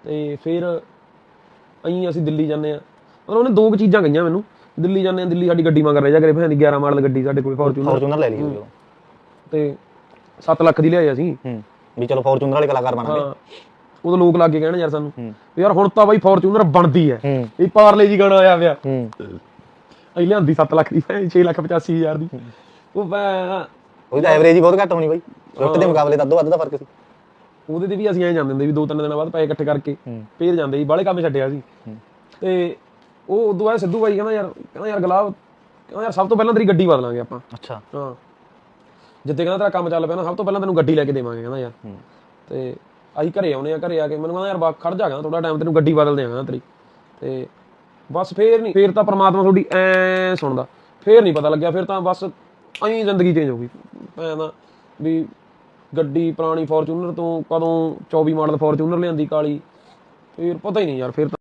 ਤੇ ਫਿਰ ਅਸੀਂ ਦਿੱਲੀ ਜਾਂਦੇ ਆ। ਮਤਲਬ ਉਹਨੇ 2 ਚੀਜ਼ਾਂ ਕਹੀਆਂ ਮੈਨੂੰ, ਦਿੱਲੀ ਜਾਂਦੇ ਆ, ਦਿੱਲੀ ਸਾਡੀ ਗੱਡੀ ਮਗਰ ਰਹਿ ਜਾ ਕਰੇ, ਭੈਣ ਦੀ 11 ਮਾਡਲ ਗੱਡੀ ਸਾਡੇ ਕੋਲ ਫੋਰਚੂਨਰ ਲੈ ਲਈ ਤੇ 7 ਲੱਖ ਦੀ ਲਿਆਏ ਅਸੀਂ ਵੀ ਚਲੋ ਫੋਰਚੂਨਰ ਵਾਲੇ ਕਲਾਕਾਰ ਬਣਾਂਗੇ। ਉਦੋਂ ਲੋਕ ਲੱਗ ਕੇ ਕਹਿਣ ਯਾਰ ਸਾਨੂੰ ਵੀ ਯਾਰ ਹੁਣ ਤਾਂ ਬਾਈ ਫੋਰਚੂਨਰ ਬਣਦੀ ਹੈ, ਇਹ ਪਾਰਲੇ ਜੀ ਗਾਣਾ ਆਇਆ ਪਿਆ, ਅਸੀਂ ਲਿਆਂਦੀ 7 ਲੱਖ ਦੀ 6,85,000 ਦੀ। ਉਹਦੀ ਤਾਂ ਐਵਰੇਜ ਹੀ ਬਹੁਤ ਘੱਟ ਹੋਣੀ ਬਾਈ, ਸਵਿਫਟ ਦੇ ਮੁਕਾਬਲੇ ਤਾਂ ਅੱਧੋ ਵੱਧ ਦਾ ਫਰਕ ਸੀ। ਉਹਦੇ ਤੇ ਵੀ ਅਸੀਂ ਐਂ ਜਾਂਦੇ ਹੁੰਦੇ ਵੀ 2-3 ਦਿਨਾਂ ਬਾਅਦ ਪੈਸੇ ਇਕੱਠੇ ਕਰਕੇ ਫੇਰ ਜਾਂਦੇ ਸੀ, ਬਾਹਲੇ ਕੰਮ ਛੱਡਿਆ ਸੀ। ਤੇ ਉਹ ਉਦੋਂ ਬਾਅਦ ਸਿੱਧੂ ਬਾਈ ਕਹਿੰਦਾ ਯਾਰ ਗੁਲਾਬ, ਕਹਿੰਦਾ ਯਾਰ ਸਭ ਤੋਂ ਪਹਿਲਾਂ ਤੇਰੀ ਗੱਡੀ ਬਦਲਾਂਗੇ ਆਪਾਂ। ਅੱਛਾ ਹਾਂ, ਜਿੱਥੇ ਕਹਿੰਦਾ ਤੇਰਾ ਕੰਮ ਚੱਲ ਪਿਆ ਨਾ, ਸਭ ਤੋਂ ਪਹਿਲਾਂ ਤੈਨੂੰ ਗੱਡੀ ਲੈ ਕੇ ਦੇਵਾਂਗੇ ਕਹਿੰਦਾ ਯਾਰ। ਤੇ ਅਸੀਂ ਘਰੇ ਆਉਣੇ ਆ, ਘਰੇ ਆ ਕੇ ਮੈਨੂੰ ਕਹਿੰਦਾ ਯਾਰ ਖੜ ਜਾ, ਕਹਿੰਦਾ ਥੋੜਾ ਟਾਈਮ ਤੈਨੂੰ ਗੱਡੀ ਬਦਲ ਦਿਆਂਗਾ ਤੇਰੀ। ਤੇ ਬਸ ਫੇਰ ਤਾਂ ਪਰਮਾਤਮਾ ਤੁਹਾਡੀ ਐ ਸੁਣਦਾ, ਫੇਰ ਨਹੀਂ ਪਤਾ ਲੱਗਿਆ, ਫਿਰ ਤਾਂ ਬਸ ਐਂ ਜ਼ਿੰਦਗੀ ਚੇਂਜ ਹੋ ਗਈ। ਭੈਣ ਵੀ ਗੱਡੀ ਪੁਰਾਣੀ ਫੋਰਚੂਨਰ ਤੋਂ ਕਦੋਂ 24 ਮਾਡਲ ਫੋਰਚੂਨਰ ਲਿਆਂਦੀ ਕਾਲੀ, ਫਿਰ ਪਤਾ ਹੀ ਨਹੀਂ ਯਾਰ, ਫਿਰ ਤਾਂ